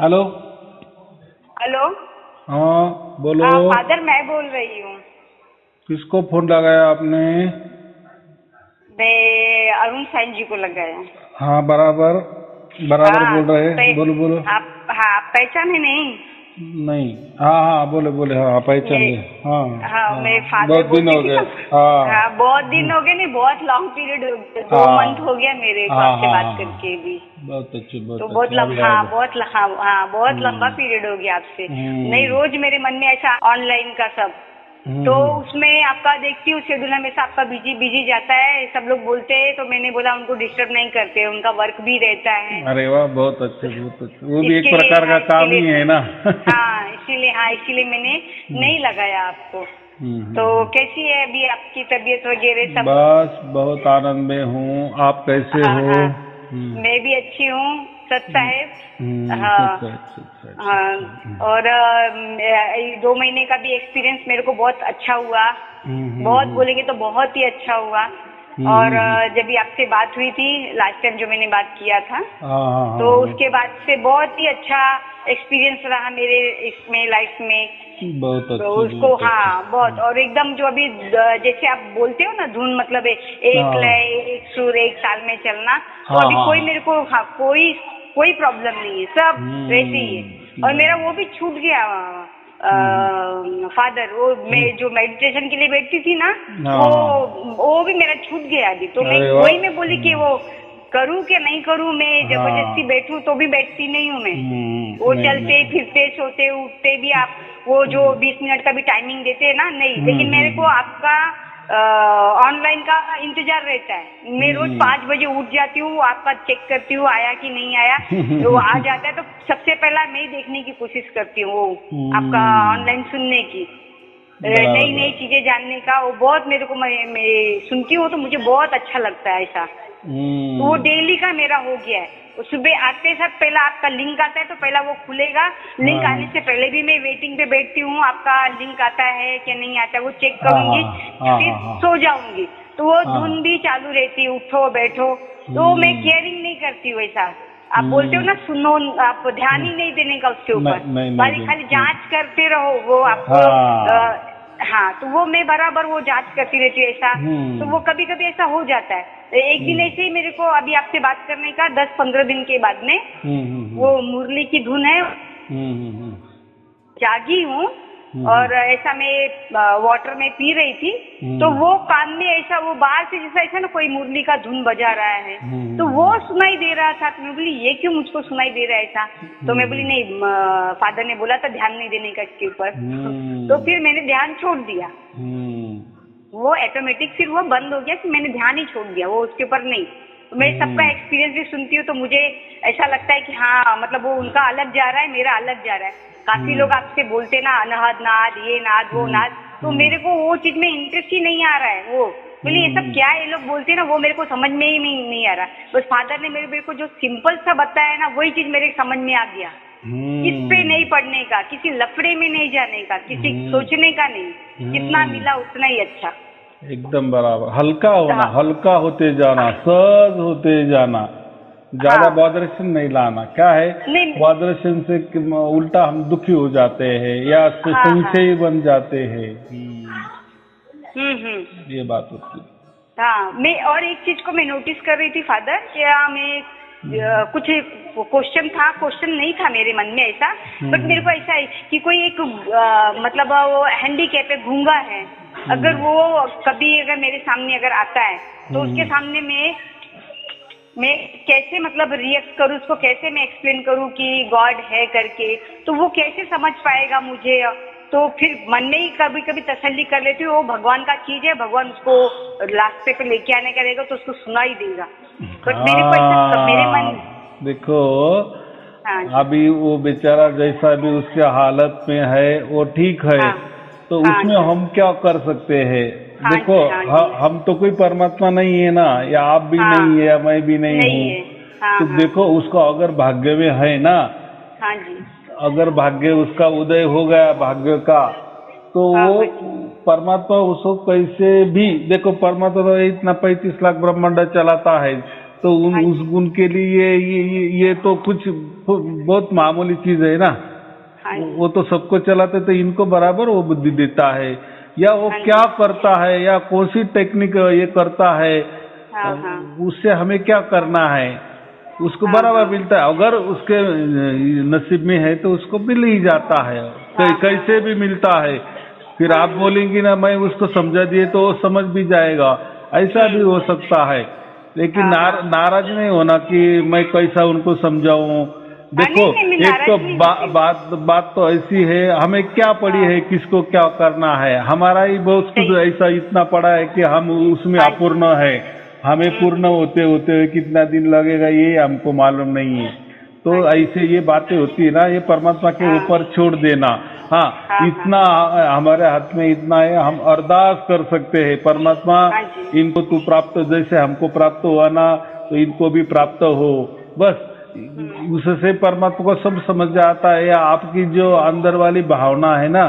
Hello. Hello. हाँ बोलो। Father मैं बोल रही हूँ। किसको फोन लगाया आपने? मैं अरुण साइन जी को लगाया। हाँ बराबर बराबर हाँ बोल रहे, बोलो बोलो। आप पहचाने नहीं? नहीं। हाँ हाँ बोले बोले, हाँ पहचान मैं लिए। हाँ हाँ हाँ। मैं फादर बहुत दिन बोलती हो थी गए। ना। हाँ। हाँ बहुत दिन हो गए, नहीं बहुत लॉन्ग पीरियड हो गया, 2 मंथ हाँ हो गया मेरे को हाँ आपसे हाँ बात हाँ हाँ। करके भी। बहुत अच्छे तो बहुत बहुत अच्छे, अब लंबा, याद हाँ है। बहुत लंबा हम्म पीरियड हो गया आपसे। नहीं हम्म रोज मेरे मन में ऐसा ऑनलाइन का सब, तो हम्म। उसमें आपका देखती हूँ शेड्यूल हमेशा आपका बिजी बिजी जाता है, सब लोग बोलते हैं, तो मैंने बोला उनको डिस्टर्ब नहीं करते, उनका वर्क भी रहता है। अरे वाह, बहुत अच्छे बहुत अच्छे, वो भी एक इसके लिए प्रकार का काम ही है ना। हाँ इसीलिए मैंने नहीं लगाया आपको। तो हम्म। कैसी है अभी आपकी तबीयत वगैरह सब? बस बहुत आनंद में हूँ, आप कैसे हाँ हो? हाँ हम्म मैं भी अच्छी हूँ सत साहेब। सच हाँ सच सच सच हाँ। सच। और 2 महीने का भी एक्सपीरियंस मेरे को बहुत अच्छा हुआ। हम्म हम्म बहुत हम्म बोलेंगे तो बहुत ही अच्छा हुआ। हम्म और हम्म, हम्म। जब भी आपसे बात हुई थी लास्ट टाइम जो मैंने बात किया था, हाँ हाँ तो हाँ उसके बाद से बहुत ही अच्छा एक्सपीरियंस रहा मेरे इसमें लाइफ में। बहुत तो अच्छे उसको बहुत अच्छे। हाँ बहुत, और एकदम जो अभी जैसे आप बोलते हो ना धुन, मतलब एक हाँ लय एक सुर एक ताल में चलना, तो हाँ अभी हाँ कोई हाँ। मेरे को हाँ कोई कोई प्रॉब्लम नहीं है, सब वैसे ही है। और मेरा वो बराबर। भी छूट गया हम्म फादर, वो मैं हम्म जो मेडिटेशन के लिए बैठती थी ना, हाँ वो हाँ। वो भी मेरा छूट गया अभी। तो मैं अरे वाह। वही मैं बोली कि वो करूँ क्या नहीं करूँ, मैं जबरदस्ती हाँ। बैठूं तो भी बैठती नहीं हूँ मैं। वो नहीं चलते नहीं। फिरते सोते उठते भी आप वो जो 20 मिनट का भी टाइमिंग देते हैं ना, नहीं, लेकिन मेरे को हम्म। आपका ऑनलाइन का इंतजार रहता है। मैं रोज हम्म 5 बजे उठ जाती हूँ, आपका चेक करती हूँ आया कि नहीं आया। वो आ जाता है तो सबसे पहला मैं ही देखने की कोशिश करती हूँ, वो आपका ऑनलाइन सुनने की, बराबर नई नई बराबर। चीजें जानने का, वो बहुत मेरे को मैं सुनती हूँ तो मुझे बहुत अच्छा लगता है ऐसा। तो वो हम्म। डेली का मेरा हो गया है। वो सुबह आते साथ पहला आपका लिंक आता है तो पहला वो खुलेगा। लिंक हाँ आने से पहले भी मैं वेटिंग पे बैठती हूँ, आपका लिंक आता है कि नहीं आता है वो चेक हाँ हाँ करूंगी, हाँ फिर हाँ हाँ सो जाऊंगी। तो वो हाँ धुन हाँ। भी चालू रहती है, उठो बैठो। तो मैं हम्म केयरिंग नहीं करती हूँ ऐसा। आप बोलते हो हम्म ना सुनो, आप ध्यान ही नहीं देने का उसके ऊपर, नहीं खाली खाली नहीं। जांच करते रहो वो आपको। हाँ। हाँ तो वो मैं बराबर वो जांच करती रहती हूँ ऐसा। तो हम्म वो कभी कभी ऐसा हो जाता है। एक दिन हम्म ऐसे ही मेरे को अभी आपसे बात करने का 10-15 दिन के बाद में हम्म वो मुरली की धुन है, हम्म जागी हूँ। हम्म और ऐसा मैं वाटर में पी रही थी, तो हम्म वो कान में ऐसा वो बाहर से जैसा ऐसा ना कोई मुरली का धुन बजा रहा है, तो वो हम्म सुनाई दे रहा था। तो मैं बोली ये क्यों मुझको सुनाई दे रहा है ऐसा? तो मैं बोली नहीं, फादर ने बोला था ध्यान नहीं देने का इसके ऊपर। तो फिर मैंने ध्यान छोड़ दिया, वो ऑटोमेटिक फिर वो बंद हो गया कि मैंने ध्यान ही छोड़ दिया, वो उसके ऊपर नहीं। तो मैं सबका एक्सपीरियंस भी सुनती हूँ तो मुझे ऐसा लगता है कि हाँ मतलब वो उनका अलग जा रहा है, मेरा अलग जा रहा है। काफी लोग आपसे बोलते ना अनहद नाद, ये नाद वो नाद, तो मेरे को वो चीज में इंटरेस्ट ही नहीं आ रहा है। वो बोले ये सब क्या है ये लोग बोलते हैं ना, वो मेरे को समझ में ही नहीं आ रहा। बस फादर ने मेरे को जो सिंपल सा बताया ना, वही चीज मेरे समझ में आ गया। किस पे नहीं पढ़ने का, किसी लफड़े में नहीं जाने का, किसी सोचने का नहीं, जितना मिला उतना ही अच्छा। एकदम बराबर, हल्का होना, हाँ हल्का होते जाना, सहज होते जाना, ज्यादा हाँ बॉदरेशन नहीं लाना। क्या है, नहीं बॉदरेशन से उल्टा हम दुखी हो जाते हैं या हाँ हाँ संशयी बन जाते हैं। हम्म। ये बात होती है। हाँ मैं और एक चीज को मैं नोटिस कर रही थी फादर, क्या मैं कुछ क्वेश्चन था, क्वेश्चन नहीं था मेरे मन में ऐसा, बट मेरे को ऐसा है कि कोई एक मतलब वो हैंडीकैप है, गूंगा है, अगर वो कभी अगर मेरे सामने अगर आता है तो उसके सामने मैं कैसे मतलब रिएक्ट करूँ, उसको कैसे मैं एक्सप्लेन करूँ कि गॉड है करके, तो वो कैसे समझ पाएगा मुझे? तो फिर मन में ही कभी कभी तसल्ली कर लेती हूँ, वो भगवान का चीज है, भगवान उसको रास्ते पे लेके आने का रहेगा तो उसको सुना ही देगा। बट मेरे को ऐसा मेरे मन। देखो, हाँ जी अभी वो बेचारा जैसा भी उसके हालत में है वो ठीक है, हाँ तो हाँ उसमें जी हम क्या कर सकते हैं? हाँ देखो, जी हाँ जी हम तो कोई परमात्मा नहीं है ना, या आप भी हाँ नहीं है या मैं भी नहीं नहीं हूँ। है हाँ तो हाँ देखो, उसको अगर भाग्य में है ना, हाँ जी अगर भाग्य उसका उदय हो गया भाग्य का, तो हाँ वो हाँ जी परमात्मा उसको कैसे भी, देखो परमात्मा तो इतना 35 लाख ब्रह्मांड चलाता है, तो हाँ उनके लिए ये तो कुछ बहुत मामूली चीज है ना। हाँ जी, वो तो सबको चलाते, तो इनको बराबर वो बुद्धि देता है, या वो हाँ जी, क्या करता है या कौन सी टेक्निक ये करता है, हाँ हाँ उससे हमें क्या करना है, उसको हाँ बराबर हाँ मिलता है। अगर उसके नसीब में है तो उसको मिल ही जाता है, हाँ कैसे भी मिलता है। फिर आप बोलेंगी ना मैं उसको समझा दिए तो वो समझ भी जाएगा, ऐसा भी हो सकता है। लेकिन हाँ हाँ नाराज नहीं होना कि मैं कैसा उनको समझाऊं। हाँ, देखो, नहीं नहीं, मैं एक तो नाराज नहीं होती। बात तो ऐसी है, हमें क्या पड़ी हाँ है, किसको क्या करना है, हमारा ही बहुत कुछ सही, ऐसा इतना पड़ा है कि हम उसमें हाँ जी, अपूर्ण है। हमें पूर्ण होते होते हुए कितना दिन लगेगा ये हमको मालूम नहीं है। तो हाँ जी, ऐसे ये बातें होती है ना, ये परमात्मा के हाँ ऊपर छोड़ देना। हाँ, हाँ हाँ इतना हमारे हाथ में इतना है, हम अरदास कर सकते हैं, परमात्मा हाँ जी, इनको तू प्राप्त, जैसे हमको प्राप्त हुआ ना तो इनको भी प्राप्त हो। बस उससे परमात्मा को सब समझ आता है। या आपकी जो अंदर वाली भावना है ना,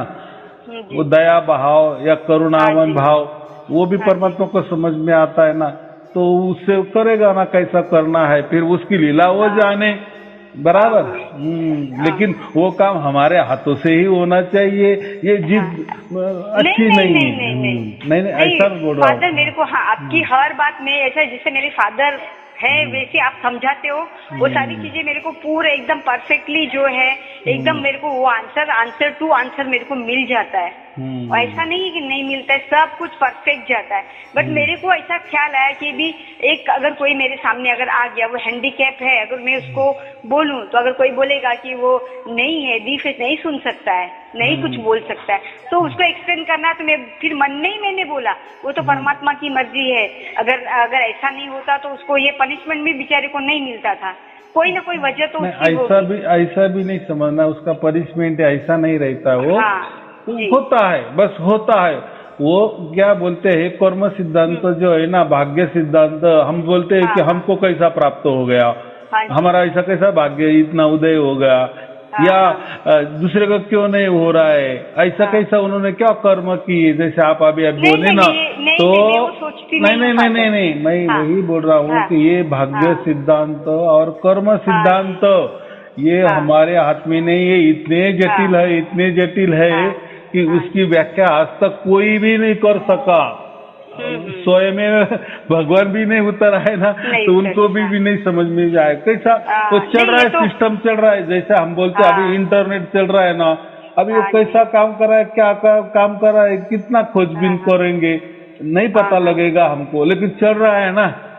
जी, वो दया भाव या हाँ करुणावन जी, भाव, वो भी हाँ जी, परमात्मा को समझ में आता है ना, तो उससे करेगा ना कैसा करना है, फिर उसकी लीला वो हाँ जाने। हाँ बराबर। हाँ हाँ लेकिन वो काम हमारे हाथों से ही होना चाहिए, ये हाँ। जिद नहीं अच्छी नहीं नहीं नहीं है। नहीं नहीं नहीं नहीं, नहीं, ऐसा बोल रहा फादर हूँ। मेरे को, हाँ आपकी हर बात में ऐसा जैसे मेरे फादर है वैसे आप समझाते हो, वो सारी चीजें मेरे को पूरे एकदम परफेक्टली जो है एकदम मेरे को वो आंसर टू आंसर मेरे को मिल जाता है। और ऐसा नहीं है कि नहीं मिलता है, सब कुछ परफेक्ट जाता है। बट मेरे को ऐसा ख्याल आया कि भी एक अगर कोई मेरे सामने अगर आ गया, वो हैंडीकैप है, अगर मैं उसको बोलूं तो अगर कोई बोलेगा कि वो नहीं है, डीफ नहीं सुन सकता है, नहीं कुछ बोल सकता है, तो उसको एक्सप्लेन करना, तो मैं फिर मन में ही मैंने बोला वो तो परमात्मा की मर्जी है। अगर ऐसा नहीं होता तो उसको ये पनिशमेंट भी बेचारे को नहीं मिलता था, कोई ना कोई वजह तो उसकी होगी। ऐसा भी नहीं समझना, उसका पनिशमेंट ऐसा नहीं रहता। वो हाँ जी, होता है, बस होता है। वो क्या बोलते हैं, कर्म सिद्धांत जो है ना, भाग्य सिद्धांत, हम बोलते हैं हाँ कि हाँ हमको कैसा प्राप्त हो गया, हाँ जी, हमारा ऐसा कैसा भाग्य इतना उदय हो गया, हाँ या हाँ दूसरे को क्यों नहीं हो रहा है, ऐसा हाँ। कैसा उन्होंने क्या कर्म किए, जैसे आप अभी नहीं बोले नहीं ना। नहीं तो नहीं, मैं वो सोचती नहीं नहीं नहीं हूँ नहीं फादर। नहीं नहीं, मैं हाँ वही बोल रहा हूँ हाँ कि ये भाग्य हाँ सिद्धांत और कर्म हाँ जी, सिद्धांत ये हाँ हमारे हाथ में नहीं है। इतने हाँ जटिल है, इतने जटिल है हाँ कि हाँ उसकी व्याख्या आज तक कोई भी नहीं कर सका। स्वयं में भगवान भी नहीं उतर आए ना, नहीं तो उतर, उनको भी, हाँ नहीं समझ में जाए कैसा वो चल नहीं रहा ये है, तो, सिस्टम चल रहा है। जैसे हम बोलते हैं हाँ अभी इंटरनेट चल रहा है ना, अभी वो हाँ जी, कैसा काम कर रहा है, क्या काम कर रहा है, कितना खोजबीन हाँ करेंगे नहीं हाँ पता हाँ लगेगा हमको, लेकिन चल रहा है ना हाँ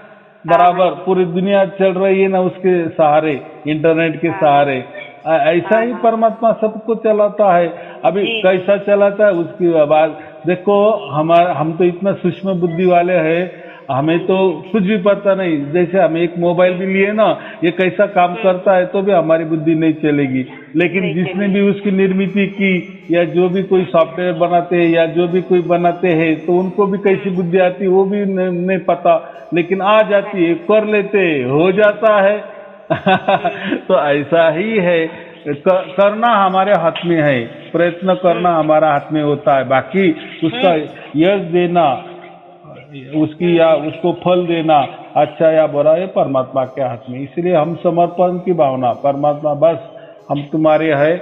बराबर। पूरी दुनिया चल रही है ना उसके सहारे, इंटरनेट के हाँ सहारे। ऐसा हाँ ही हाँ परमात्मा सबको चलाता है। अभी जी जी, कैसा चलाता है उसकी बात देखो। हम तो इतना सूक्ष्म बुद्धि वाले हैं, हमें तो कुछ भी पता नहीं। जैसे हम एक मोबाइल भी लिए ना, ये कैसा काम करता है तो भी हमारी बुद्धि नहीं चलेगी। लेकिन नहीं जिसने चलेगी, भी उसकी निर्मित की, या जो भी कोई सॉफ्टवेयर बनाते हैं या जो भी कोई बनाते हैं, तो उनको भी कैसी बुद्धि आती है वो भी नहीं पता, लेकिन आ जाती है, कर लेते, हो जाता है। तो ऐसा ही है, करना हमारे हाथ में है, प्रयत्न करना हमारा हाथ में होता है। बाकी उसका यश देना, उसकी या उसको फल देना, अच्छा या बुरा, ये परमात्मा के हाथ में। इसलिए हम समर्पण की भावना, परमात्मा बस हम तुम्हारे है,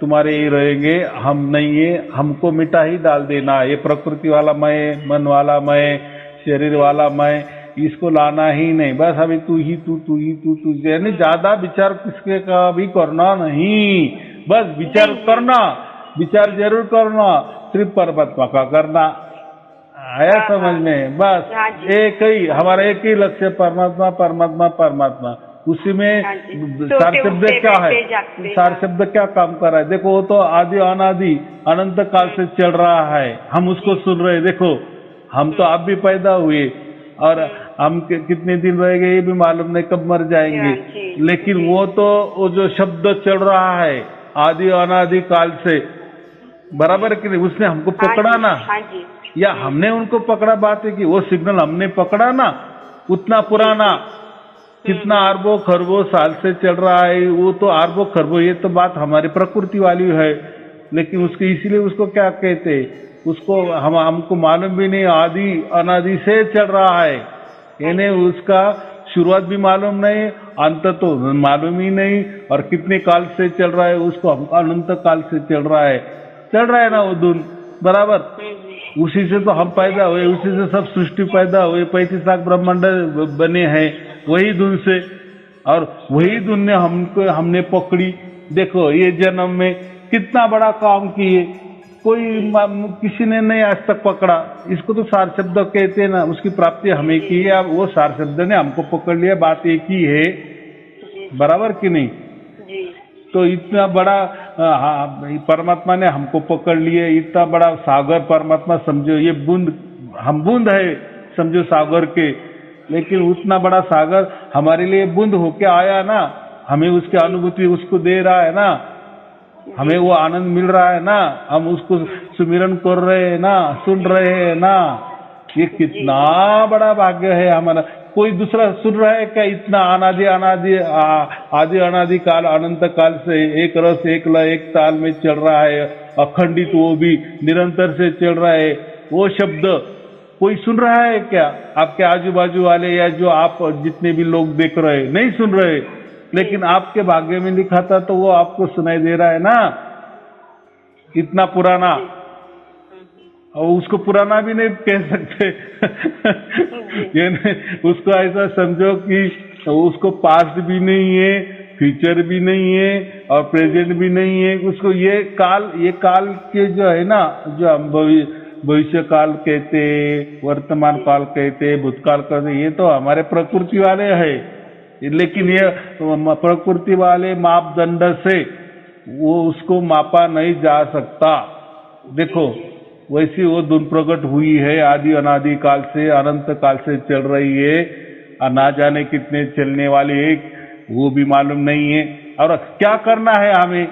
तुम्हारे ही रहेंगे, हम नहीं है, हमको मिटा ही डाल देना। ये प्रकृति वाला मैं, मन वाला मैं, शरीर वाला मैं, इसको लाना ही नहीं। बस अभी तू ही तू, यानी ज्यादा विचार किसके का भी करना नहीं, बस विचार करना, विचार जरूर करना, सिर्फ परमात्मा का करना। आया समझ में? बस हाँ जी, एक ही हमारा, एक ही लक्ष्य, परमात्मा परमात्मा परमात्मा। उसी में हाँ जी, सार सोते शब्द उठते क्या है, बैठते जागते, सार हाँ शब्द क्या काम कर रहा है? देखो वो तो आदि अनादि अनंत काल से चल रहा है, हम उसको सुन रहे हैं। देखो हम तो आप भी पैदा हुए और हम कितने दिन रहेंगे ये भी मालूम नहीं, कब मर जाएंगे। जी लेकिन जी, वो जो शब्द चल रहा है आदि अनादि काल से, बराबर है कि नहीं? उसने हमको हाँ पकड़ा जी, ना, हाँ जी, या हमने उनको पकड़ा? बात है कि वो सिग्नल हमने पकड़ा ना, उतना पुराना, कितना अरबों खरबों साल से चल रहा है, वो तो अरबों खरबों, ये तो बात हमारी प्रकृति वाली है। लेकिन उसके इसीलिए उसको क्या कहते, उसको हमको मालूम भी नहीं, आदि अनादि से चल रहा है, यानी उसका शुरुआत भी मालूम नहीं, अंत तो मालूम ही नहीं, और कितने काल से चल रहा है उसको हमको अनंत काल से चल रहा है ना वो धुन बराबर। उसी से तो हम पैदा हुए, उसी से सब सृष्टि पैदा हुए, 35 लाख ब्रह्मांड बने हैं वही धुन से, और वही धुन ने हमने पकड़ी। देखो ये जन्म में कितना बड़ा काम किए, किसी ने नहीं आज तक पकड़ा। इसको तो सार शब्द कहते हैं ना, उसकी प्राप्ति हमें की है, अब वो सार शब्द ने हमको पकड़ लिया, बात एक ही है बराबर कि नहीं। तो इतना बड़ा परमात्मा ने हमको पकड़ लिए, इतना बड़ा सागर परमात्मा समझो, ये बूंद हम बूंद है समझो सागर के, लेकिन उतना बड़ा सागर हमारे लिए बूंद होके आया ना, हमें उसकी अनुभूति उसको दे रहा है ना, हमें वो आनंद मिल रहा है ना, हम उसको सुमिरन कर रहे हैं ना, सुन रहे हैं ना, ये कितना बड़ा भाग्य है हमारा। कोई दूसरा सुन रहा है क्या? इतना आदि अनादि काल अनंत काल से एक रस एक लय एक ताल में चल रहा है, अखंडित, वो भी निरंतर से चल रहा है। वो शब्द कोई सुन रहा है क्या? आपके आजू बाजू वाले या जो आप जितने भी लोग देख रहे नहीं सुन रहे, लेकिन आपके भाग्य में लिखा था तो वो आपको सुनाई दे रहा है ना। इतना पुराना, और उसको पुराना भी नहीं कह सकते उसको ऐसा समझो कि उसको पास्ट भी नहीं है, फ्यूचर भी नहीं है, और प्रेजेंट भी नहीं है। उसको ये काल के जो है ना, जो हम भविष्य काल कहते, वर्तमान काल कहते, भूतकाल कहते, ये तो हमारे प्रकृति वाले है, लेकिन ये प्रकृति वाले मापदंड से वो उसको मापा नहीं जा सकता। देखो वैसी वो धुन प्रकट हुई है, आदि अनादि काल से अनंत काल से चल रही है, और ना जाने कितने चलने वाले एक वो भी मालूम नहीं है। और क्या करना है हमें,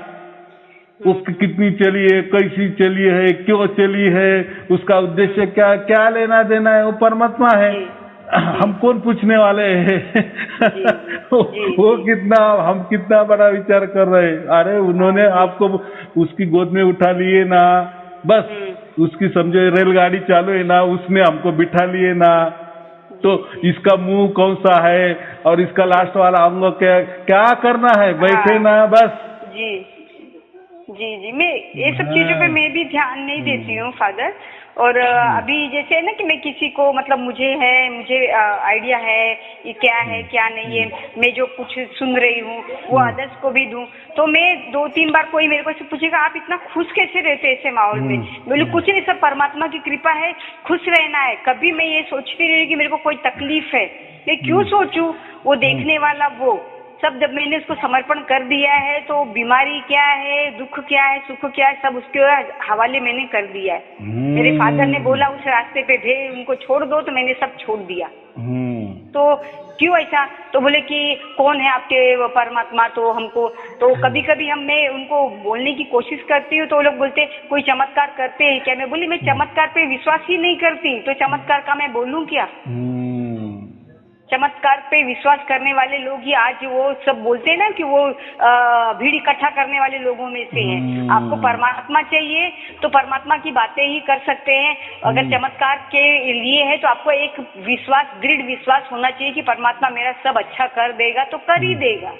उसकी कितनी चली है, कैसी चली है, क्यों चली है, उसका उद्देश्य क्या, क्या लेना देना है, वो परमात्मा है। हम कौन पूछने वाले हैं वो हम कितना बड़ा विचार कर रहे हैं। अरे उन्होंने आपको उसकी गोद में उठा लिए ना, बस उसकी समझो रेलगाड़ी चालू है ना, उसने हमको बिठा लिए ना, तो इसका मुंह कौन सा है और इसका लास्ट वाला अंग क्या करना है, बैठे ना बस। जी मैं ये सब चीजों पे मैं भी ध्यान नहीं देती हूँ फादर। और अभी जैसे है ना कि मैं किसी को मतलब मुझे आइडिया है ये क्या है क्या नहीं है, मैं जो कुछ सुन रही हूँ वो अदर्स को भी दूं, तो मैं 2-3 बार कोई मेरे को से पूछेगा आप इतना खुश कैसे रहते ऐसे माहौल में, बोले कुछ नहीं, सब परमात्मा की कृपा है, खुश रहना है। कभी मैं ये सोचती नहीं कि मेरे को कोई तकलीफ है, मैं क्यों सोचूं, वो देखने वाला वो सब जब मैंने उसको समर्पण कर दिया है तो बीमारी क्या है, दुख क्या है, सुख क्या है, सब उसके हवाले मैंने कर दिया है। मेरे फादर ने बोला उस रास्ते पे भेज, उनको छोड़ दो, तो मैंने सब छोड़ दिया। तो क्यों ऐसा, तो बोले कि कौन है आपके परमात्मा, तो हमको तो कभी कभी मैं उनको बोलने की कोशिश करती हूँ तो वो लोग बोलते कोई चमत्कार करते हैं क्या। मैं बोली मैं चमत्कार पे विश्वास ही नहीं करती, तो चमत्कार का मैं बोलूँ क्या। चमत्कार पे विश्वास करने वाले लोग ही आज वो सब बोलते हैं ना कि वो भीड़ इकट्ठा करने वाले लोगों में से हैं। आपको परमात्मा चाहिए तो परमात्मा की बातें ही कर सकते हैं। अगर चमत्कार के लिए है तो आपको एक विश्वास, दृढ़ विश्वास होना चाहिए कि परमात्मा मेरा सब अच्छा कर देगा, तो कर ही देगा।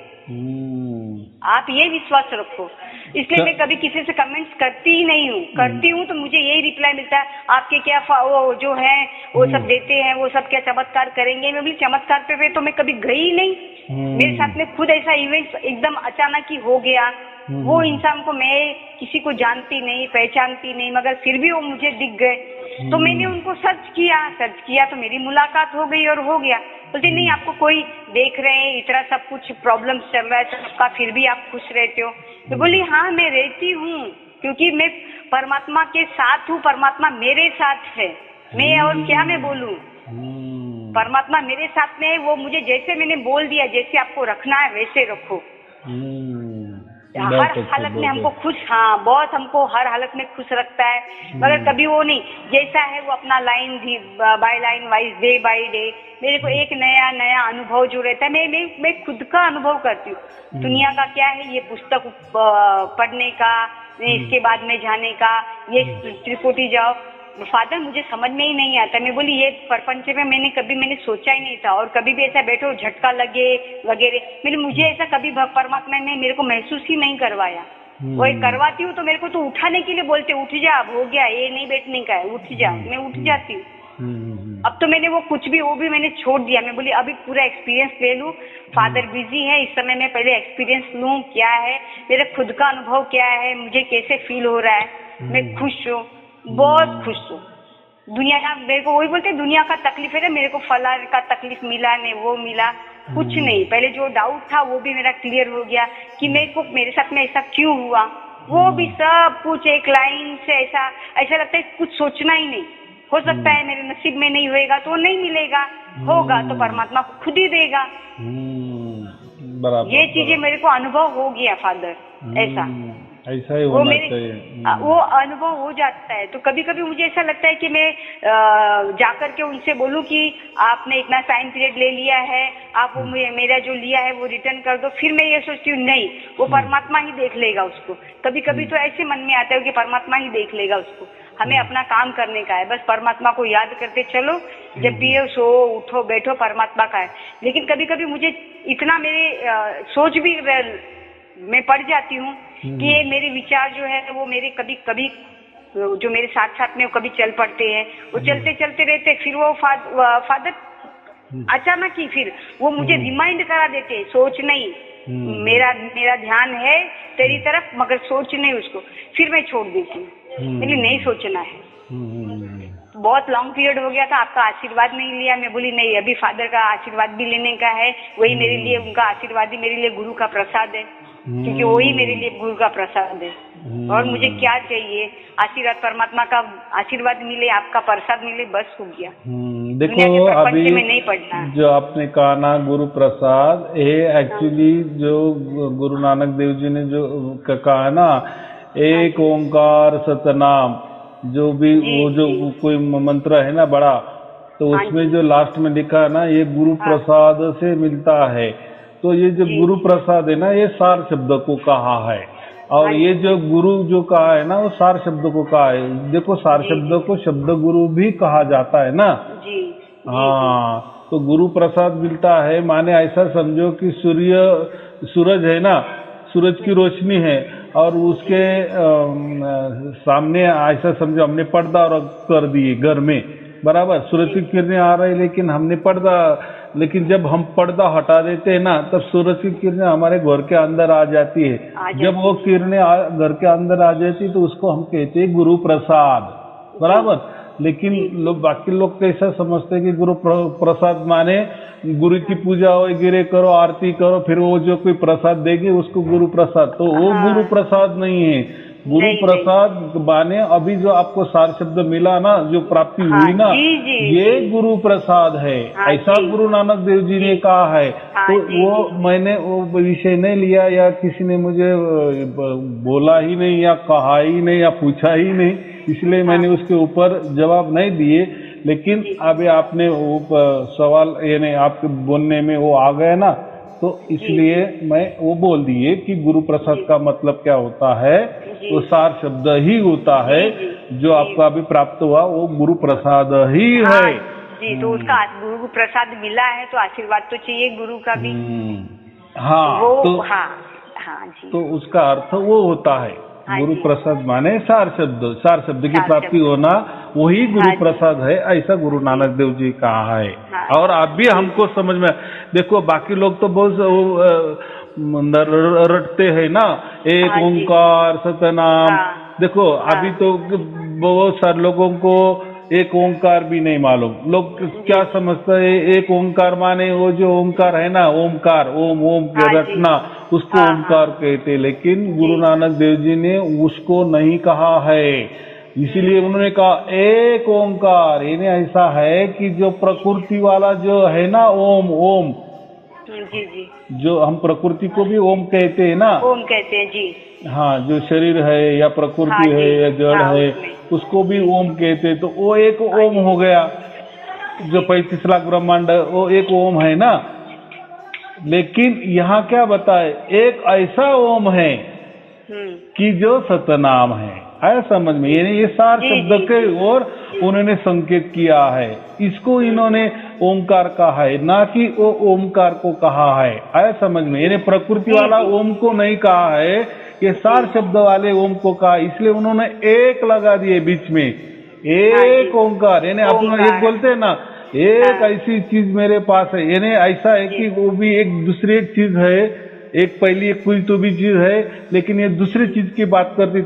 आप ये विश्वास रखो। इसलिए मैं कभी किसी से कमेंट्स करती ही नहीं हूँ, करती हूँ तो मुझे यही रिप्लाई मिलता है आपके क्या वो जो है वो सब देते हैं, वो सब क्या चमत्कार करेंगे। मैं बोली चमत्कार पे तो मैं कभी गई नहीं। मेरे साथ में खुद ऐसा इवेंट एकदम अचानक ही हो गया। वो इंसान को मैं किसी को जानती नहीं, पहचानती नहीं, मगर फिर भी वो मुझे दिख गए। तो मैंने उनको सर्च किया तो मेरी मुलाकात हो गई और हो गया। बोलते नहीं आपको कोई देख रहे हैं, इतना सब कुछ प्रॉब्लम चल रहा है सबका, फिर भी आप खुश रहते हो। तो बोली हाँ मैं रहती हूँ, क्योंकि मैं परमात्मा के साथ हूँ, परमात्मा मेरे साथ है। मैं और क्या मैं बोलूँ, परमात्मा मेरे साथ में है। वो मुझे जैसे मैंने बोल दिया, जैसे आपको रखना है वैसे रखो। हर हालत में हमको खुश, हाँ बहुत हमको हर हालत में खुश रखता है। मगर कभी वो नहीं, जैसा है वो अपना line by line wise, day by day मेरे को एक नया नया अनुभव जो रहता है, मैं खुद का अनुभव करती हूँ। दुनिया का क्या है, ये पुस्तक पढ़ने का, इसके बाद में जाने का, ये त्रिकुटी जाओ, फादर मुझे समझ में ही नहीं आता। मैं बोली ये प्रपंच में मैंने सोचा ही नहीं था, और कभी भी ऐसा बैठो झटका लगे वगैरह, मुझे ऐसा कभी परमात्मा ने मेरे को महसूस ही नहीं करवाया। वो करवाती हूँ तो मेरे को तो उठाने के लिए बोलते, उठ जा, अब हो गया, ये नहीं बैठने का है, उठ जा। मैं उठ जाती हूँ। अब तो मैंने वो भी मैंने छोड़ दिया। मैं बोली अभी पूरा एक्सपीरियंस ले लूं। फादर बिजी है इस समय, मैं पहले एक्सपीरियंस लूं, क्या है मेरा खुद का अनुभव, क्या है मुझे कैसे फील हो रहा है। मैं खुश हूँ, बहुत खुश हूँ। दुनिया का मेरे को वही बोलते, दुनिया का तकलीफ है ना, मेरे को फला का तकलीफ मिला नहीं, वो मिला कुछ नहीं। पहले जो डाउट था वो भी मेरा क्लियर हो गया कि मेरे साथ में ऐसा क्यों हुआ, वो भी सब कुछ एक लाइन से ऐसा लगता है कुछ सोचना ही नहीं। हो सकता है मेरे नसीब में नहीं होएगा तो नहीं मिलेगा, होगा तो परमात्मा खुद ही देगा। बराबर, ये चीजें मेरे को अनुभव हो गया फादर। ऐसा ही होना चाहिए। वो अनुभव हो जाता है। तो कभी कभी मुझे ऐसा लगता है कि मैं जाकर के उनसे बोलूं कि आपने इतना टाइम पीरियड ले लिया है, आप वो मेरा जो लिया है वो रिटर्न कर दो। फिर मैं ये सोचती हूँ नहीं, वो परमात्मा ही देख लेगा उसको। कभी कभी तो ऐसे मन में आता है कि परमात्मा ही देख लेगा उसको, हमें अपना काम करने का है, बस परमात्मा को याद करते चलो, जब भी सो उठो बैठो परमात्मा का है। लेकिन कभी कभी मुझे इतना मेरे सोच भी मैं पड़ जाती हूँ कि ये मेरे विचार जो है वो मेरे कभी कभी जो मेरे साथ साथ में कभी चल पड़ते हैं, वो चलते चलते रहते, फिर वो फादर अचानक ही फिर वो मुझे रिमाइंड करा देते, सोच नहीं, मेरा ध्यान है तेरी तरफ मगर सोच नहीं उसको। फिर मैं छोड़ देती हूँ, मेरे नहीं सोचना है। बहुत लॉन्ग पीरियड हो गया था, आपका आशीर्वाद नहीं लिया। मैं बोली नहीं, अभी फादर का आशीर्वाद भी लेने का है। वही मेरे लिए, उनका आशीर्वाद ही मेरे लिए गुरु का प्रसाद है, क्योंकि वही मेरे लिए गुरु का प्रसाद है। और मुझे क्या चाहिए, आशीर्वाद परमात्मा का आशीर्वाद मिले, आपका प्रसाद मिले, बस हो गया। देखो अभी में नहीं पढ़ना। जो आपने कहा ना गुरु प्रसाद, ये एक्चुअली जो गुरु नानक देव जी ने जो कहा है ना, एक ओंकार सतनाम, जो भी वो जो कोई मंत्र है ना बड़ा, तो उसमें जो लास्ट में लिखा है ना, ये गुरु प्रसाद से मिलता है। तो ये जो गुरु प्रसाद है ना, ये सार शब्द को कहा है, और ये जो गुरु जो कहा है ना, वो सार शब्द को कहा है। देखो सार शब्द को शब्द गुरु भी कहा जाता है ना। हाँ, तो गुरु प्रसाद मिलता है माने ऐसा समझो कि सूरज है ना, सूरज की रोशनी है, और उसके सामने ऐसा समझो हमने पर्दा कर दिए घर में, बराबर सूरज की किरणें आ रही, लेकिन हमने लेकिन जब हम पर्दा हटा देते हैं ना, तब सूरज की किरणें हमारे घर के अंदर आ जाती है। जब वो किरणें घर के अंदर आ जाती तो उसको हम कहते हैं गुरु प्रसाद, बराबर। लेकिन बाकी लोग कैसा समझते हैं कि गुरु प्रसाद माने गुरु की पूजा वगैरह करो, आरती करो, फिर वो जो कोई प्रसाद देगी उसको गुरु प्रसाद। तो वो गुरु प्रसाद नहीं है। गुरु प्रसाद माने अभी जो आपको सार शब्द मिला ना, जो प्राप्ति हुई ना, ये गुरु प्रसाद है, ऐसा गुरु नानक देव जी ने कहा है। तो वो मैंने वो विषय नहीं लिया, या किसी ने मुझे बोला ही नहीं, या कहा ही नहीं, या पूछा ही नहीं, इसलिए मैंने उसके ऊपर जवाब नहीं दिए। लेकिन अभी आपने वो सवाल यानी आपके बोलने में वो आ गया ना, तो इसलिए मैं वो बोल दिए कि गुरु प्रसाद का मतलब क्या होता है, वो सार शब्द ही होता है। जो आपको अभी प्राप्त हुआ वो गुरु प्रसाद ही है जी। तो उसका गुरु प्रसाद मिला है तो आशीर्वाद तो चाहिए गुरु का भी। हाँ, तो जी। तो उसका अर्थ वो होता है गुरु प्रसाद माने सार शब्द की प्राप्ति होना, वही गुरु प्रसाद है, ऐसा गुरु नानक देव जी कहा है। और आप भी हमको समझ में, देखो बाकी लोग तो बहुत रटते हैं ना, एक ओंकार सतनाम। देखो अभी तो बहुत सारे लोगों को एक ओंकार भी नहीं मालूम। लोग क्या समझते हैं, एक ओंकार माने वो जो ओंकार है ना, ओमकार, ओम के रटना, उसको ओंकार कहते। लेकिन गुरु नानक देव जी ने उसको नहीं कहा है, इसीलिए उन्होंने कहा एक ओंकार। इन्हें ऐसा है कि जो प्रकृति वाला जो है ना, ओम जी, जो हम प्रकृति को भी ओम कहते हैं ना, ओम कहते हैं जी। हाँ, जो शरीर है या प्रकृति है या जड़ है, उसको भी ओम कहते। तो वो एक ओम हो गया, जो 35 लाख ब्रह्मांड वो एक ओम है ना। लेकिन यहाँ क्या बताए, एक ऐसा ओम है कि जो सतनाम है, समझ में ये सार शब्द के उन्होंने संकेत किया है, इसको इन्होंने ओमकार कहा है, ना कि वो ओमकार को कहा है। आया समझ में? यानी प्रकृति वाला ओम को नहीं कहा है, ये सार शब्द वाले ओम को कहा, इसलिए उन्होंने एक लगा दिए बीच में, एक ओंकार। यानी अपन एक बोलते हैं ना, एक ऐसी चीज मेरे पास है, यानी ऐसा है कि वो भी एक दूसरी एक चीज है, एक पहली एक कोई तो भी चीज है, लेकिन ये दूसरी चीज की बात करती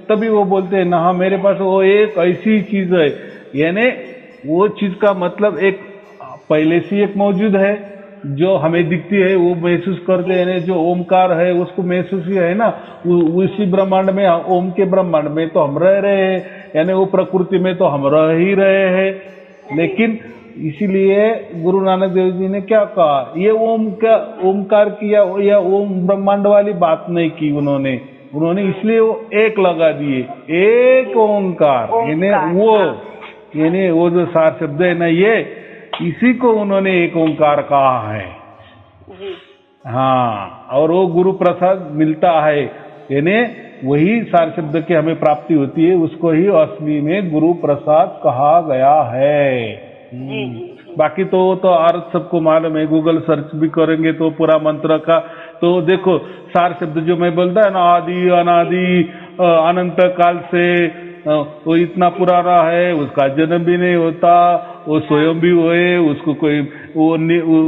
तभी वो बोलते हैं ना, हाँ मेरे पास वो एक ऐसी चीज है। यानी वो चीज का मतलब एक पहले से एक मौजूद है जो हमें दिखती है, वो महसूस करते हैं। जो ओमकार है उसको महसूस ही है ना, उसी ब्रह्मांड में, ओम के ब्रह्मांड में तो हम रह रहे हैं, यानी वो प्रकृति में तो हम रह ही रहे हैं। लेकिन इसीलिए गुरु नानक देव जी ने क्या कहा, ये ओमकार की या ओम ब्रह्मांड वाली बात नहीं की उन्होंने इसलिए वो एक लगा दिए, एक ओंकार। यानी वो जो सार शब्द है ना, ये इसी को उन्होंने एक ओंकार कहा है। हाँ, और वो गुरु प्रसाद मिलता है, यानी वही सार शब्द की हमें प्राप्ति होती है, उसको ही असली में गुरु प्रसाद कहा गया है। बाकी तो अर्थ सबको मालूम है, गूगल सर्च भी करेंगे तो पूरा मंत्र का तो देखो, सार शब्द जो मैं बोलता है ना, आदि अनादि अनंत काल से, वो इतना पुराना है, उसका जन्म भी नहीं होता, वो स्वयं भी हुए, उसको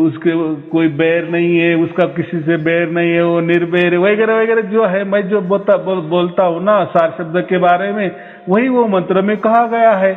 उसके कोई बैर नहीं है, उसका किसी से बैर नहीं है, वो निर्बैर वगैरह वगैरह जो है, मैं जो बोलता हूँ ना सार शब्द के बारे में, वही वो मंत्र में कहा गया है।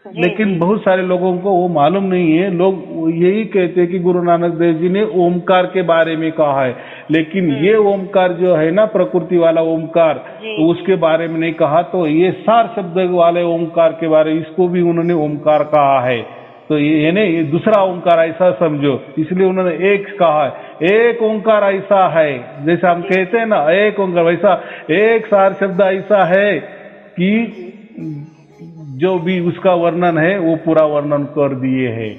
लेकिन बहुत सारे लोगों को वो मालूम नहीं है, लोग यही कहते हैं कि गुरु नानक देव जी ने ओमकार के बारे में कहा है, लेकिन ये ओमकार जो है ना, प्रकृति वाला ओमकार, तो उसके बारे में नहीं कहा। तो ये सार शब्द वाले ओमकार के बारे में, इसको भी उन्होंने ओमकार कहा है। तो ये नहीं, ये दूसरा ओंकार ऐसा समझो, इसलिए उन्होंने एक कहा है। एक ओंकार ऐसा है, जैसा हम कहते हैं ना एक ओंकार, वैसा एक सार शब्द ऐसा है कि जो भी उसका वर्णन है वो पूरा वर्णन कर दिए है।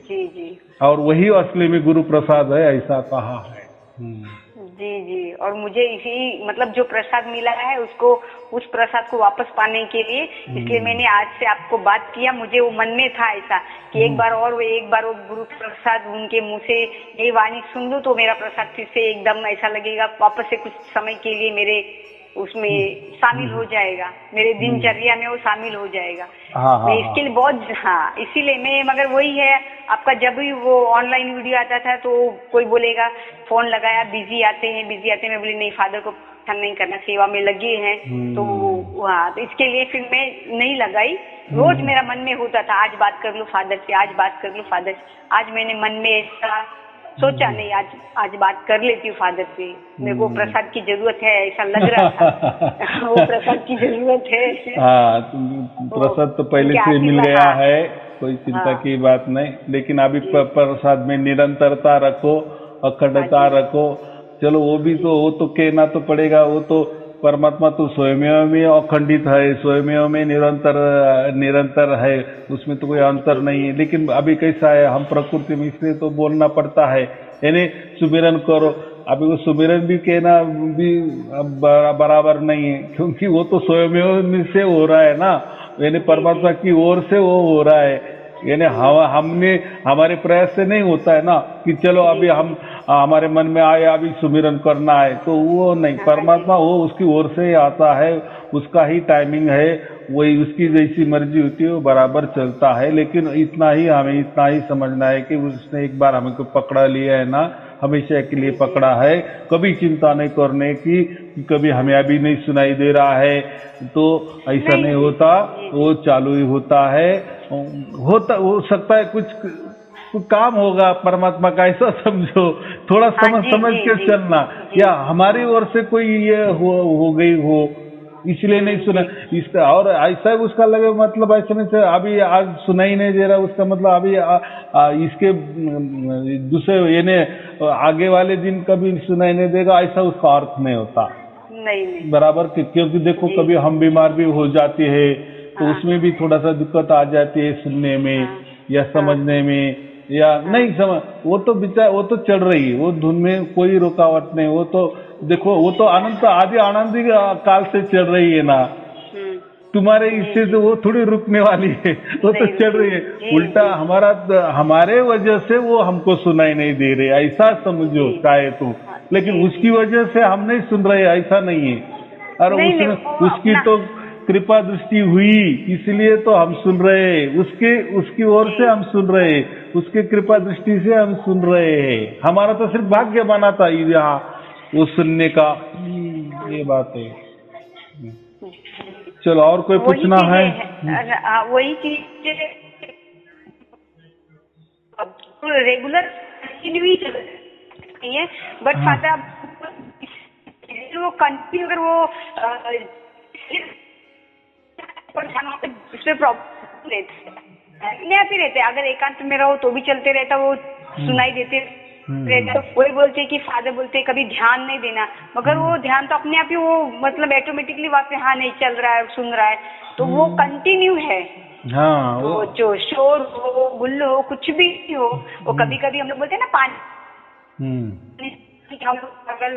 जी। और वही असली में गुरु प्रसाद है, ऐसा कहा है। जी। और मुझे इसी मतलब जो प्रसाद मिला है उसको, उस प्रसाद को वापस पाने के लिए, इसलिए मैंने आज से आपको बात किया। मुझे वो मन में था ऐसा कि एक बार वो गुरु प्रसाद उनके मुंह से ये वाणी सुन लूं तो मेरा प्रसाद फिर से एकदम ऐसा लगेगा, वापस से कुछ समय के लिए मेरे उसमें शामिल हो जाएगा, मेरे दिनचर्या में वो शामिल हो जाएगा। मैं इसके लिए बहुत, इसीलिए मैं, मगर वही है आपका, जब भी वो ऑनलाइन वीडियो आता था तो कोई बोलेगा, फोन लगाया, बिजी आते हैं। मैं बोली नहीं, फादर को परेशान नहीं करना, सेवा में लगे हैं। तो इसके लिए फिर मैं नहीं लगाई। रोज मेरा मन में होता था, आज बात कर लूं फादर से, आज बात कर लूं फादर से। आज मैंने मन में ऐसा सोचा, नहीं आज बात कर लेती हूँ फादर से, मेरे को प्रसाद की जरूरत है, ऐसा लग रहा था। वो प्रसाद की जरूरत है। प्रसाद तो पहले से मिल गया है, कोई चिंता की बात नहीं। लेकिन अभी प्रसाद में निरंतरता रखो, अखंडता रखो। चलो वो तो कहना तो पड़ेगा, वो तो परमात्मा तो स्वयं में अखंडित है, स्वयं में निरंतर है, उसमें तो कोई अंतर नहीं है। लेकिन अभी कैसा है, हम प्रकृति में, इसलिए तो बोलना पड़ता है। यानी सुमिरन करो, अभी वो सुमिरन भी कहना भी बराबर नहीं है, क्योंकि वो तो स्वयं से हो रहा है ना, यानी परमात्मा की ओर से वो हो रहा है। यानी हमने, हमारे प्रयास से नहीं होता है ना कि चलो अभी हम हमारे मन में आए अभी सुमिरन करना है, तो वो नहीं, परमात्मा वो उसकी ओर से ही आता है, उसका ही टाइमिंग है, वही उसकी जैसी मर्जी होती है वो बराबर चलता है। लेकिन हमें इतना ही समझना है कि उसने एक बार हमें को पकड़ा लिया है ना, हमेशा के लिए पकड़ा है। कभी चिंता नहीं करने की, कभी हमें अभी नहीं सुनाई दे रहा है तो ऐसा नहीं होता, वो चालू ही होता है। हो सकता है कुछ काम होगा परमात्मा का, ऐसा समझो, थोड़ा समझ के चलना। या हमारी ओर से कोई ये हो गई हो, इसलिए नहीं सुना इसका, और ऐसा उसका लगे मतलब ऐसा नहीं, अभी आज सुनाई नहीं दे रहा, उसका मतलब अभी इसके दूसरे यानी आगे वाले दिन कभी सुनाई नहीं देगा, ऐसा उसका अर्थ नहीं होता। नहीं बराबर, क्योंकि देखो कभी हम बीमार भी हो जाते हैं तो उसमें भी थोड़ा सा दिक्कत आ जाती है सुनने में या समझने में, या नहीं समझ, वो तो चल रही है, वो धुन में कोई रुकावट नहीं। वो तो देखो, वो तो अनंत आदि आनंदी काल से चल रही है ना, तुम्हारे इससे तो वो थोड़ी रुकने वाली है, वो तो चल रही है। उल्टा हमारे वजह से वो हमको सुनाई नहीं दे रहे, ऐसा समझो चाहे तो। लेकिन उसकी वजह से हम नहीं सुन रहे, ऐसा नहीं है। और उसकी तो कृपा दृष्टि हुई, इसलिए तो हम सुन रहे हैं। उसकी ओर से हम सुन रहे हैं, उसके कृपा दृष्टि से हम सुन रहे हैं। हमारा तो सिर्फ भाग्य बना था यहाँ वो सुनने का। ये बात है। चलो, और कोई पूछना है? वही चीज रेगुलर नहीं है, बट फादर वो कंटिन्यू अगर वो उसमें प्रॉब्लम रहते हैं। अगर एकांत में रहो तो भी चलते रहता, वो सुनाई देते रहता। वही बोलते कि फादर बोलते कभी ध्यान नहीं देना, मगर वो ध्यान तो अपने आप ही वो मतलब ऑटोमेटिकली वहाँ पे हाँ नहीं चल रहा है, सुन रहा है, तो वो कंटिन्यू है। हाँ, वो जो शोर हो, गुल्लो हो, कुछ भी हो, वो कभी कभी हम लोग बोलते हैं ना पानी, हम लोग अगर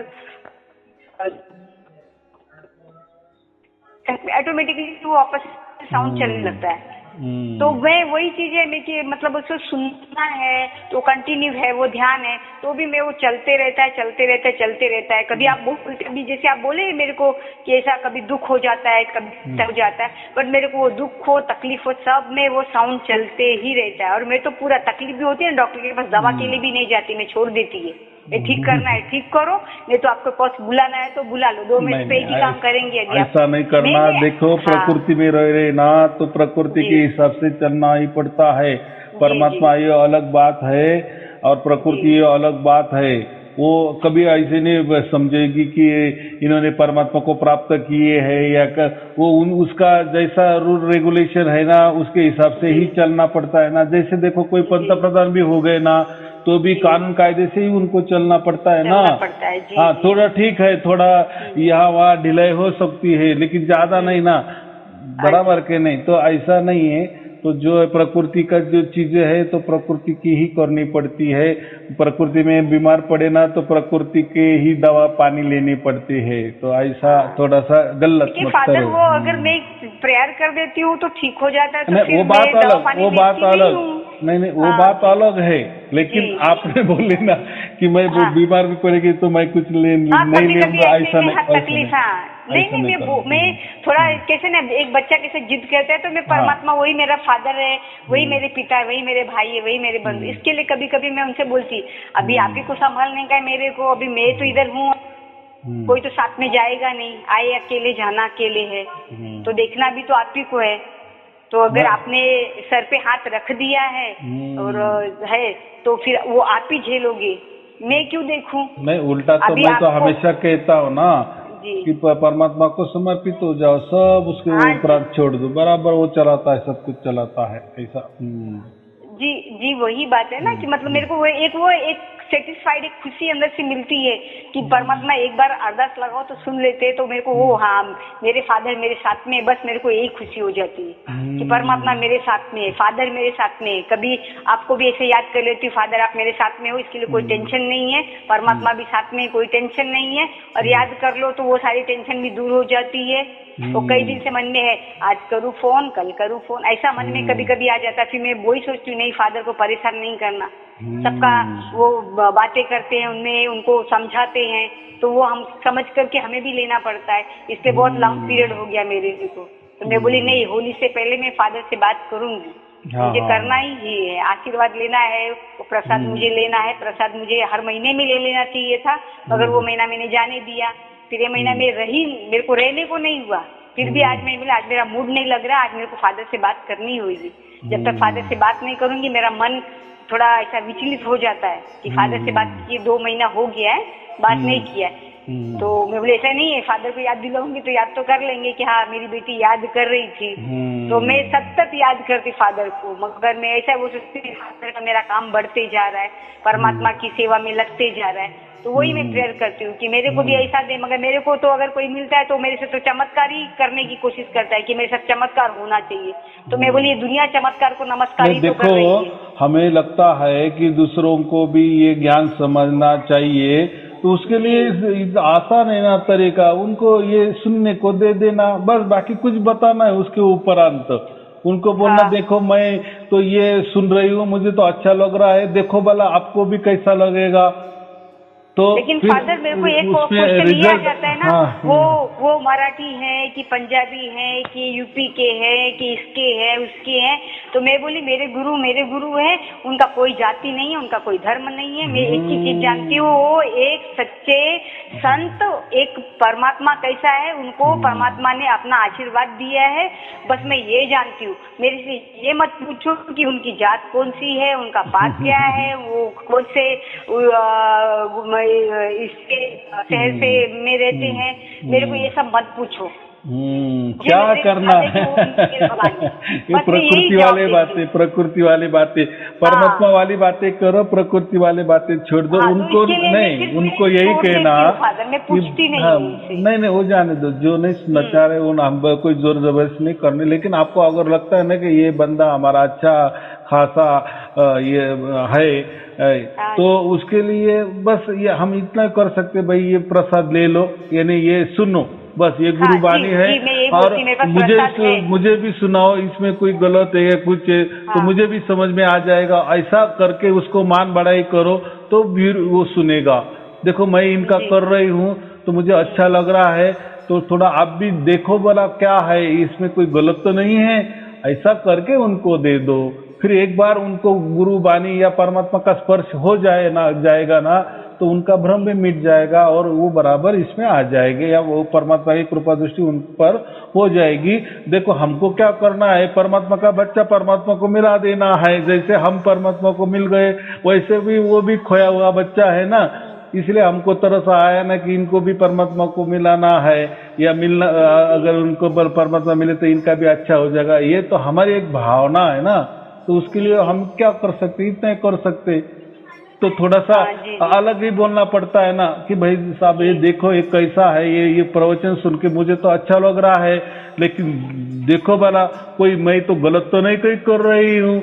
ऑटोमेटिकली वो वापस साउंड चलने लगता है। तो वही चीज है कि मतलब उसको सुनना है तो कंटिन्यू है, वो ध्यान है तो भी मैं वो चलते रहता है। कभी आप बोलते भी, जैसे आप बोले मेरे को कि ऐसा कभी दुख हो जाता है, कभी हो जाता है, बट मेरे को वो दुख हो, तकलीफ हो, सब में वो साउंड चलते ही रहता है। और मैं तो पूरा तकलीफ भी होती है ना, डॉक्टर के पास दवा के लिए भी नहीं जाती, मैं छोड़ देती है। ये ठीक करना है ठीक करो, नहीं तो आपको पास बुलाना है तो बुला लो, 2 मिनट पे एक ही काम करेंगे। ऐसा नहीं करना। देखो, प्रकृति में रह रहे ना तो प्रकृति के हिसाब से चलना ही पड़ता है। परमात्मा ये अलग बात है और प्रकृति ये अलग बात है। वो कभी ऐसे नहीं समझेगी कि इन्होंने परमात्मा को प्राप्त किए है या वो उसका जैसा रूल रेगुलेशन है ना, उसके हिसाब से ही चलना पड़ता है ना। जैसे देखो, कोई पंत प्रधान भी हो गए ना तो भी कानून कायदे से ही उनको चलना पड़ता है ना। हाँ, थोड़ा ठीक है, थोड़ा यहाँ वहाँ ढिलाई हो सकती है, लेकिन ज्यादा नहीं ना, बराबर के नहीं। तो ऐसा नहीं है। तो जो प्रकृति का जो चीजें है तो प्रकृति की ही करनी पड़ती है। प्रकृति में बीमार पड़े ना तो प्रकृति के ही दवा पानी लेनी पड़ती है। तो ऐसा थोड़ा सा गलत मत करो। वो अगर मैं प्रेयर कर देती हूँ तो ठीक हो जाता है, तो नहीं, वो बात अलग नहीं, वो बात अलग है। लेकिन आपने बोले ना कि मैं बीमार भी पड़ेगी तो मैं कुछ नहीं लूंगा, ऐसा नहीं। मैं थोड़ा कैसे ना, एक बच्चा कैसे जिद करता है तो मैं परमात्मा वही मेरा फादर है, वही मेरे पिता है, वही मेरे भाई है, वही मेरे बंधु। इसके लिए कभी कभी मैं उनसे बोलती, अभी आप ही को संभालने का है मेरे को, अभी मैं तो इधर हूँ, कोई तो साथ में जाएगा नहीं, आए अकेले जाना अकेले है, तो देखना भी तो आप ही को है। तो अगर आपने सर पे हाथ रख दिया है और है तो फिर वो आप ही झेलोगे, मैं क्यों देखूं? नहीं, उल्टा तो मैं तो हमेशा कहता हूँ ना कि परमात्मा को समर्पित हो जाओ, सब उसके उपरांत छोड़ दो, बराबर वो चलाता है, सब कुछ चलाता है, ऐसा। जी वही बात है ना कि मतलब मेरे को वो एक सेटिस्फाइड, एक खुशी अंदर से मिलती है कि परमात्मा एक बार अरदास लगाओ तो सुन लेते हैं। तो मेरे को वो हाँ, मेरे फादर मेरे साथ में, बस मेरे को यही खुशी हो जाती है कि परमात्मा मेरे साथ में है, फादर मेरे साथ में है। कभी आपको भी ऐसे याद कर लेती हूँ, फादर आप मेरे साथ में हो, इसके लिए कोई टेंशन नहीं है, परमात्मा भी साथ में, कोई टेंशन नहीं है। और याद कर लो तो वो सारी टेंशन भी दूर हो जाती है। तो कई दिन से मन में है, आज करूँ फोन, कल करूँ फोन, ऐसा मन में कभी कभी आ जाता है। फिर मैं वही सोचती हूँ, नहीं, फादर को परेशान नहीं करना, सबका वो बातें करते हैं, उनमें उनको समझाते हैं, तो वो हम समझ करके हमें भी लेना पड़ता है। इसलिए बहुत लंबा पीरियड हो गया मेरे को। तो मैं बोली नहीं, होली से पहले मैं फादर से बात करूंगी, मुझे करना ही है, आशीर्वाद लेना है, वो प्रसाद मुझे लेना है। प्रसाद मुझे हर महीने में ले लेना चाहिए था, मगर वो महीना मैंने जाने दिया। फिर ये महीना में मेरे को रहने को नहीं हुआ। फिर भी आज मैं बोला, आज मेरा मूड नहीं लग रहा, आज मेरे को फादर से बात करनी होगी। जब तक फादर से बात नहीं करूंगी मेरा मन थोड़ा ऐसा विचलित हो जाता है कि फादर से बात किए 2 महीना हो गया है, बात नहीं किया है। तो मैं बोले ऐसा नहीं है, फादर को याद दिलाऊंगी तो याद तो कर लेंगे कि हाँ मेरी बेटी याद कर रही थी। तो मैं सतत याद करती फादर को, मगर मैं ऐसा वो सोचती फादर का मेरा काम बढ़ते जा रहा है, परमात्मा की सेवा में लगते जा रहा है। तो वही मैं प्रेयर करती हूँ कि मेरे को भी ऐसा दे। मगर मेरे को तो अगर कोई मिलता है तो मेरे से तो चमत्कार ही करने की कोशिश करता है कि मेरे साथ चमत्कार होना चाहिए। तो मैं बोली दुनिया चमत्कार को नमस्कार ही तो कर रही है। हमें लगता है कि दूसरों को भी ये ज्ञान समझना चाहिए, तो उसके लिए आसान है ना तरीका, उनको ये सुनने को दे देना बस, बाकी कुछ बताना है उसके उपरांत। उनको बोलना हाँ। देखो मैं तो ये सुन रही हूँ, मुझे तो अच्छा लग रहा है, देखो भला आपको भी कैसा लगेगा। तो लेकिन फिर फादर मेरे को एक उसमें क्वेश्चन ये आ रिजल्ट, जाता है ना, हाँ, वो मराठी है कि पंजाबी है कि यूपी के है कि इसके है उसके है, तो मैं बोली मेरे गुरु है, उनका कोई जाति नहीं है, उनका कोई धर्म नहीं है। मैं एक ही चीज जानती हूँ, वो एक सच्चे संत, एक परमात्मा कैसा है, उनको परमात्मा ने अपना आशीर्वाद दिया है, बस मैं ये जानती हूँ। मेरे से ये मत पूछो कि उनकी जात कौन सी है, उनका पात क्या है, वो कौन से इसके शहर से में रहते हैं, मेरे को ये सब मत पूछो। क्या करना है ये प्रकृति वाली बातें परमात्मा वाली बातें करो, प्रकृति वाली बातें छोड़ दो। हाँ, उनको तो नहीं, उनको यही कहना, मैं पूछती नहीं वो जाने दो, जो नहीं सुनना चाह रहे वो हम कोई जोर जबरदस्ती नहीं करनी। लेकिन आपको अगर लगता है ना कि ये बंदा हमारा अच्छा खासा ये है, तो उसके लिए बस ये हम इतना कर सकते, भाई ये प्रसाद ले लो, यानी ये सुनो, बस ये गुरु बानी है, और मुझे भी सुनाओ, इसमें कोई गलत है या कुछ है तो मुझे भी समझ में आ जाएगा। ऐसा करके उसको मान बढ़ाई करो तो फिर वो सुनेगा। देखो मैं इनका कर रही हूँ तो मुझे अच्छा लग रहा है, तो थोड़ा आप भी देखो भला क्या है, इसमें कोई गलत तो नहीं है, ऐसा करके उनको दे दो। फिर एक बार उनको गुरु बानी या परमात्मा का स्पर्श हो जाएगा ना, तो उनका भ्रम भी मिट जाएगा और वो बराबर इसमें आ जाएंगे, या वो परमात्मा की कृपा दृष्टि उन पर हो जाएगी। देखो हमको क्या करना है, परमात्मा का बच्चा परमात्मा को मिला देना है। जैसे हम परमात्मा को मिल गए, वैसे भी वो भी खोया हुआ बच्चा है ना, इसलिए हमको तरस आया ना कि इनको भी परमात्मा को मिलाना है, या मिलना, अगर उनको परमात्मा मिले तो इनका भी अच्छा हो जाएगा। ये तो हमारी एक भावना है ना, तो उसके लिए हम क्या कर सकते, इतना कर सकते। तो थोड़ा सा अलग ही बोलना पड़ता है ना कि भाई साहब ये देखो ये कैसा है, ये प्रवचन सुन के मुझे तो अच्छा लग रहा है, लेकिन देखो भला कोई मैं तो गलत तो नहीं कोई कर रही हूँ,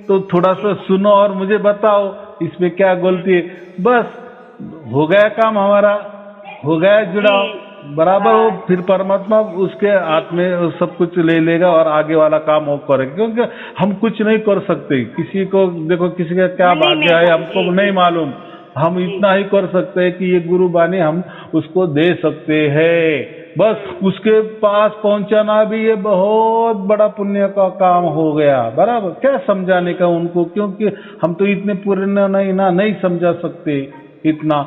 तो थोड़ा सा सुनो और मुझे बताओ इसमें क्या गलती है। बस हो गया काम हमारा, हो गया जुड़ाव बराबर। वो फिर परमात्मा उसके हाथ में सब कुछ ले लेगा और आगे वाला काम वो करेगा, क्योंकि हम कुछ नहीं कर सकते। किसी को देखो, किसी का क्या भाग्य है हमको नहीं मालूम, हम इतना ही कर सकते हैं कि ये गुरु बानी हम उसको दे सकते हैं। बस उसके पास पहुंचाना भी ये बहुत बड़ा पुण्य का काम हो गया, बराबर। क्या समझाने का उनको, क्योंकि हम तो इतने पुण्य नहीं समझा सकते इतना।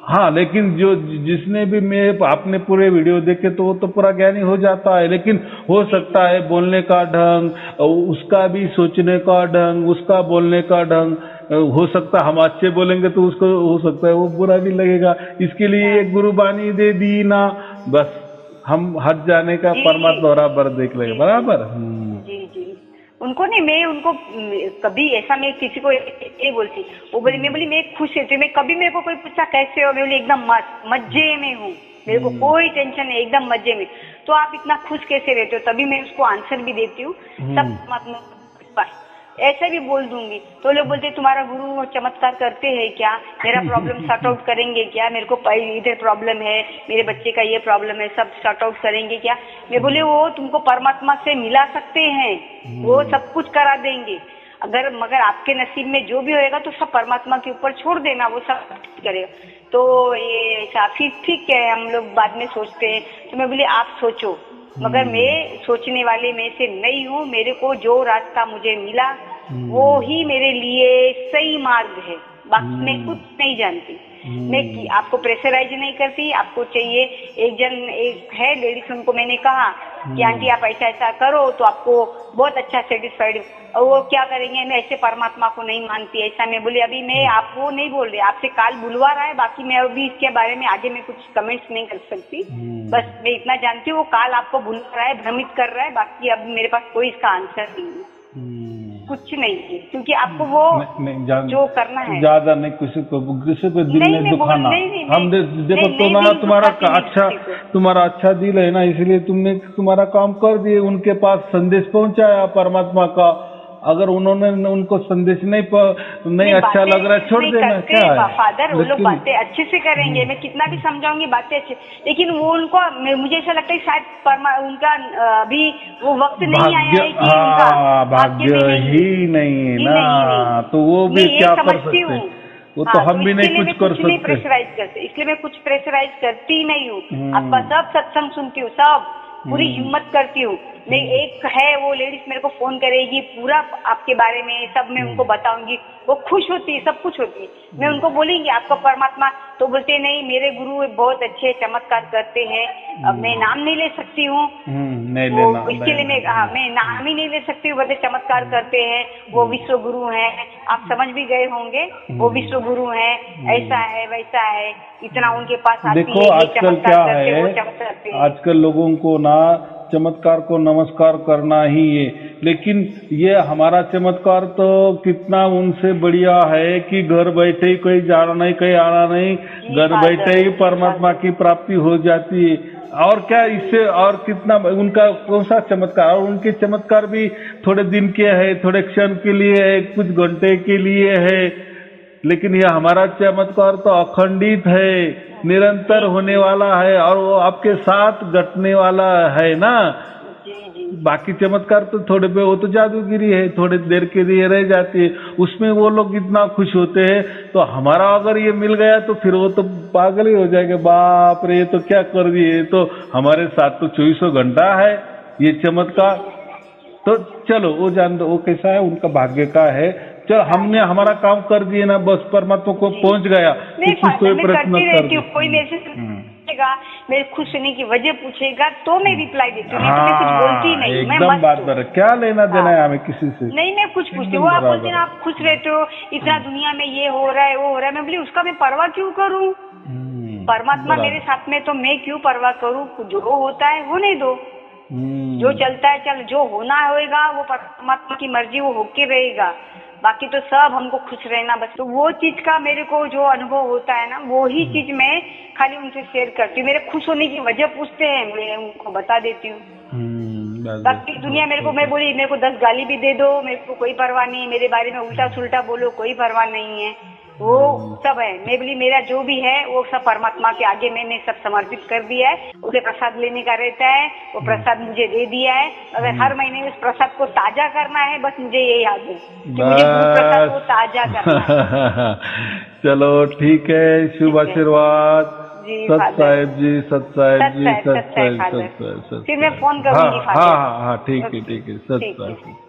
हाँ, लेकिन जो जिसने भी आपने पूरे वीडियो देखे तो वो तो पूरा ज्ञानी हो जाता है। लेकिन हो सकता है बोलने का ढंग, उसका भी सोचने का ढंग, उसका बोलने का ढंग, हो सकता हम अच्छे बोलेंगे तो उसको हो सकता है वो बुरा भी लगेगा। इसके लिए एक गुरुबानी दे दी ना, बस हम हट जाने का परमात्मा बराबर देख लेगा, बराबर। उनको नहीं, मैं उनको कभी ऐसा मैं किसी को नहीं बोलती। वो बोली, मैं बोली मैं खुश रहती हूँ। मैं कभी मेरे को कोई पूछा कैसे हो, मैं बोली एकदम मजे में हूँ, मेरे को कोई टेंशन नहीं, एकदम मजे में। तो आप इतना खुश कैसे रहते हो, तभी मैं उसको आंसर भी देती हूँ सब बस ऐसे भी बोल दूंगी। तो लोग बोलते तुम्हारा गुरु चमत्कार करते हैं क्या, मेरा प्रॉब्लम सॉर्ट आउट करेंगे क्या, मेरे को इधर प्रॉब्लम है, मेरे बच्चे का ये प्रॉब्लम है, सब सॉर्ट आउट करेंगे क्या। मैं बोले वो तुमको परमात्मा से मिला सकते हैं, वो सब कुछ करा देंगे। मगर आपके नसीब में जो भी होएगा तो सब परमात्मा के ऊपर छोड़ देना, वो सब करेगा। तो ये ऐसा फिर ठीक है, हम लोग बाद में सोचते हैं। तो मैं बोली आप सोचो, मगर मैं सोचने वाले में से नहीं हूँ। मेरे को जो रास्ता मुझे मिला वो ही मेरे लिए सही मार्ग है, बाकी मैं कुछ नहीं जानती। मैं आपको प्रेशराइज नहीं करती। आपको चाहिए एक है लेडीज, उनको मैंने कहा कि आंटी आप ऐसा ऐसा करो तो आपको बहुत अच्छा सेटिस्फाइड। और वो क्या करेंगे, मैं ऐसे परमात्मा को नहीं मानती ऐसा। मैं बोली अभी मैं आपको नहीं बोल रही, आपसे काल बुलवा रहा है, बाकी मैं अभी इसके बारे में आगे मैं कुछ कमेंट्स नहीं कर सकती। बस मैं इतना जानती हूँ वो काल आपको बुलवा रहा है, भ्रमित कर रहा है, बाकी अब मेरे पास कोई इसका आंसर नहीं है, कुछ नहीं है। क्योंकि आपको वो जो करना है ज्यादा नहीं, किसी को दिल नहीं दुखाना। हम देखो तुम्हारा अच्छा दिल है ना, इसलिए तुमने तुम्हारा काम कर दिए, उनके पास संदेश पहुंचाया परमात्मा का, अगर उन्होंने उनको संदेश नहीं अच्छा लग रहा है, छोड़ देना, क्या है। फादर वो लोग बातें अच्छे से करेंगे, मैं कितना भी समझाऊंगी बातें अच्छे, लेकिन वो उनको मुझे ऐसा लगता है शायद उनका अभी वो वक्त नहीं आया है कि उनका भाग्य ही नहीं है ना, तो वो भी क्या कर सकते हैं, वो तो हम भी नहीं कुछ कर सकते। प्रेशराइज करते, इसलिए मैं कुछ प्रेशराइज करती नहीं हूँ। आपका सब सत्संग सुनती हूँ, सब पूरी हिम्मत करती हूँ। मैं एक है वो लेडीज मेरे को फोन करेगी, पूरा आपके बारे में सब मैं उनको बताऊंगी, वो खुश होती है, सब कुछ होती है। मैं उनको बोलेंगी आपका परमात्मा, तो बोलते नहीं मेरे गुरु बहुत अच्छे चमत्कार करते हैं। अब मैं नाम नहीं ले सकती हूँ, इसके लिए मैं नाम ही नहीं ले सकती हूँ, बोलते चमत्कार करते हैं, वो विश्व गुरु हैं, आप समझ भी गए होंगे, वो विश्व गुरु हैं, ऐसा है वैसा है, इतना उनके पास आती देखो आजकल क्या है, आजकल लोगों को ना चमत्कार को नमस्कार करना ही है, लेकिन ये हमारा चमत्कार तो कितना उनसे बढ़िया है कि घर बैठे ही कोई जाना नहीं, कहीं आना नहीं, घर बैठे ही परमात्मा की प्राप्ति हो जाती है। और क्या इससे और कितना, उनका कौन सा चमत्कार, और उनके चमत्कार भी थोड़े दिन के है, थोड़े क्षण के लिए है, कुछ घंटे के लिए है, लेकिन यह हमारा चमत्कार तो अखंडित है, निरंतर होने वाला है, और वो आपके साथ घटने वाला है ना। बाकी चमत्कार तो थोड़े पे, वो तो जादूगिरी है, थोड़े देर के लिए रह जाती है, उसमें वो लोग इतना खुश होते हैं। तो हमारा अगर ये मिल गया तो फिर वो तो पागल ही हो जाएंगे, बाप रे ये तो क्या कर दिए, तो हमारे साथ तो 24 घंटा है ये चमत्कार। तो चलो वो जान दो, वो कैसा है उनका भाग्य का है, चलो हमने हमारा काम कर दिए ना, बस परमात्मा को पहुंच गया। कोई प्रयत्न करती हूँ, कोई मैसेज पूछेगा, मेरे खुश होने की वजह पूछेगा तो मैं रिप्लाई देती हूँ, मैं कुछ बोलती नहीं, एकदम बात कर, क्या लेना देना है हमें किसी से, नहीं मैं कुछ पूछती हूँ। वो आप बोलते हैं आप खुश रहते हो, इतना दुनिया में ये हो रहा है वो हो रहा है, मैं बोली उसका मैं परवाह क्यों करूँ, परमात्मा मेरे साथ में, तो मैं क्यों परवाह करूँ, जो होता है होने दो, जो चलता है चल, जो होना होएगा वो परमात्मा की मर्जी, वो होके रहेगा, बाकी तो सब हमको खुश रहना बस। तो वो चीज का मेरे को जो अनुभव होता है ना, वो ही चीज मैं खाली उनसे शेयर करती हूँ। मेरे खुश होने की वजह पूछते हैं, मैं उनको बता देती हूँ। बाकी दुनिया मेरे को, मैं बोली मेरे को 10 गाली भी दे दो, मेरे को कोई परवाह नहीं, मेरे बारे में उल्टा सुल्टा बोलो, कोई परवाह नहीं है, वो सब है। मैं बोली मेरा जो भी है वो सब परमात्मा के आगे मैंने सब समर्पित कर दिया है, उसे प्रसाद लेने का रहता है, वो प्रसाद मुझे दे दिया है। अगर हर महीने उस प्रसाद को ताजा करना है, बस मुझे ये याद है कि मुझे गुरु प्रसाद को ताजा करना है। चलो ठीक है, शुभ आशीर्वाद, सत साहेब जी, सत साहेब जी, सत साहेब, फिर मैं फोन करूंगी। हाँ, ठीक है, सत साहेब।